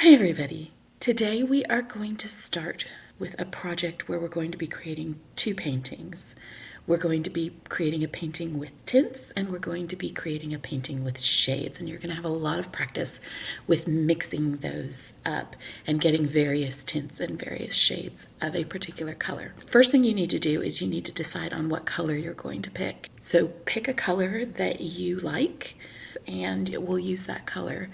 Hey everybody! Today we are going to start with a project where we're going to be creating two paintings. We're going to be creating a painting with tints and we're going to be creating a painting with shades, and you're going to have a lot of practice with mixing those up and getting various tints and various shades of a particular color. First thing you need to do is you need to decide on what color you're going to pick. So pick a color that you like and we'll use that color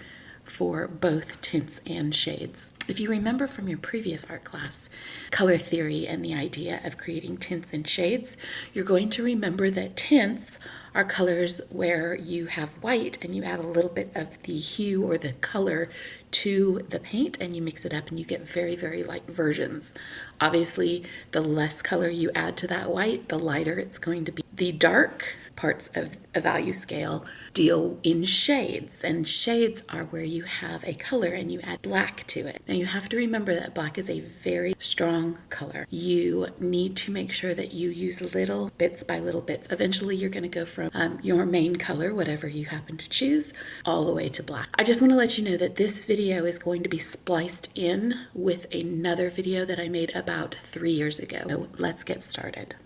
for both tints and shades. If you remember from your previous art class, color theory and the idea of creating tints and shades, you're going to remember that tints are colors where you have white and you add a little bit of the hue or the color to the paint and you mix it up and you get very, very light versions. Obviously, the less color you add to that white, the lighter it's going to be. The dark parts of a value scale deal in shades, and shades are where you have a color and you add black to it. Now you have to remember that black is a very strong color. You need to make sure that you use little bits by little bits. Eventually you're going to go from your main color, whatever you happen to choose, all the way to black. I just want to let you know that this video is going to be spliced in with another video that I made about 3 years ago. So let's get started.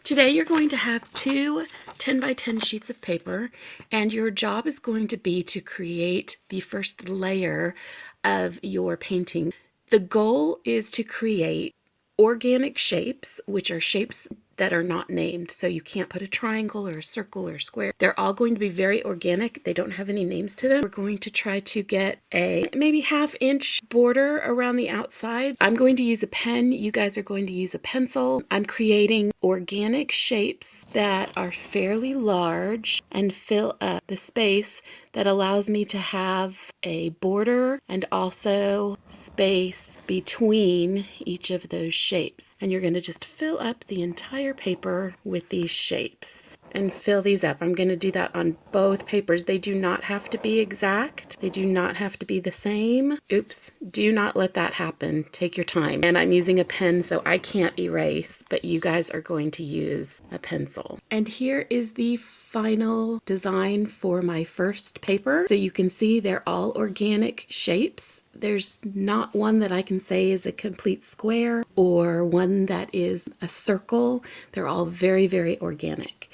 Today you're going to have two 10 by 10 sheets of paper, and your job is going to be to create the first layer of your painting. The goal is to create organic shapes, which are shapes that are not named. So you can't put a triangle or a circle or a square. They're all going to be very organic. They don't have any names to them. We're going to try to get a maybe ½ inch border around the outside. I'm going to use a pen. You guys are going to use a pencil. I'm creating organic shapes that are fairly large and fill up the space that allows me to have a border and also space between each of those shapes. And you're going to just fill up the entire paper with these shapes and fill these up. I'm going to do that on both papers. They do not have to be exact. They do not have to be the same. Oops, do not let that happen. Take your time. And I'm using a pen, so I can't erase, but you guys are going to use a pencil. And here is the final design for my first paper. So you can see they're all organic shapes. There's not one that I can say is a complete square or one that is a circle. They're all very, very organic.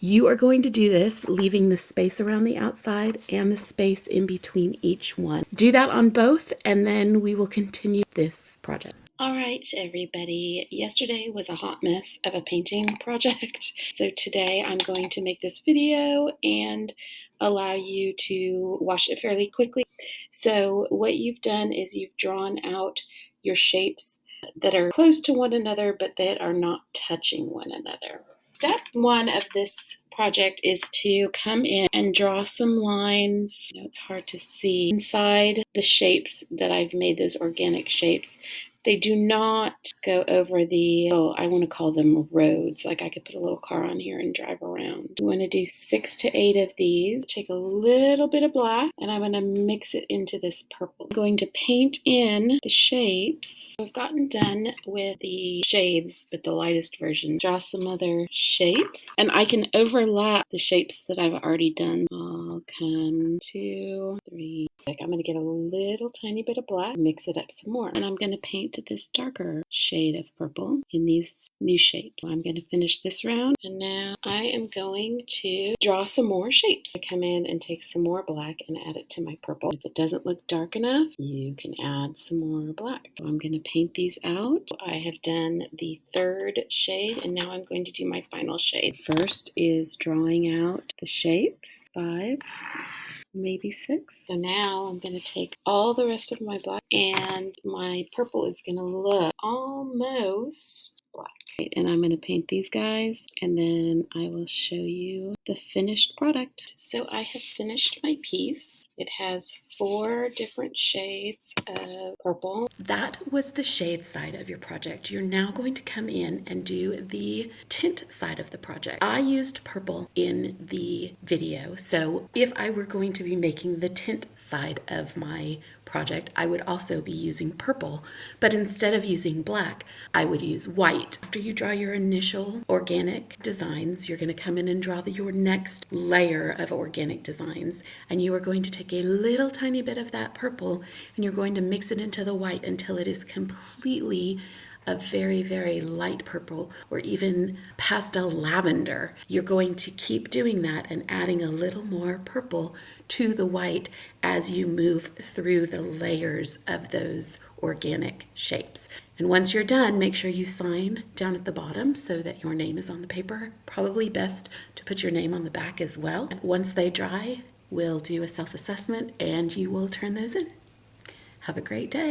You are going to do this, leaving the space around the outside and the space in between each one. Do that on both, and then we will continue this project. All right, everybody. Yesterday was a hot mess of a painting project. So today I'm going to make this video and allow you to watch it fairly quickly. So what you've done is you've drawn out your shapes that are close to one another, but that are not touching one another. Step one of this project is to come in and draw some lines. It's hard to see inside the shapes that I've made, those organic shapes. They do not go over the, I want to call them roads. Like I could put a little car on here and drive around. You want to do 6 to 8 of these. Take a little bit of black and I'm going to mix it into this purple. I'm going to paint in the shapes. I've gotten done with the shades with the lightest version. Draw some other shapes and I can overlap the shapes that I've already done. I'll come 2, 3. I'm going to get a little tiny bit of black, mix it up some more, and I'm going to paint this darker shade of purple in these new shapes. So I'm going to finish this round, and now I am going to draw some more shapes. I come in and take some more black and add it to my purple. If it doesn't look dark enough, you can add some more black. So I'm going to paint these out. I have done the third shade, and now I'm going to do my final shade. First is drawing out the shapes, 5, maybe 6. So now I'm going to take all the rest of my black and my purple is going to look almost black. And I'm going to paint these guys and then I will show you the finished product. So I have finished my piece. It has 4 different shades of purple. That was the shade side of your project. You're now going to come in and do the tint side of the project. I used purple in the video, so if I were going to be making the tint side of my project, I would also be using purple, but instead of using black, I would use white. After you draw your initial organic designs, you're going to come in and draw your next layer of organic designs, and you are going to take a little tiny bit of that purple and you're going to mix it into the white until it is completely a very, very light purple or even pastel lavender. You're going to keep doing that and adding a little more purple to the white as you move through the layers of those organic shapes. And once you're done, make sure you sign down at the bottom so that your name is on the paper. Probably best to put your name on the back as well. Once they dry, we'll do a self-assessment and you will turn those in. Have a great day.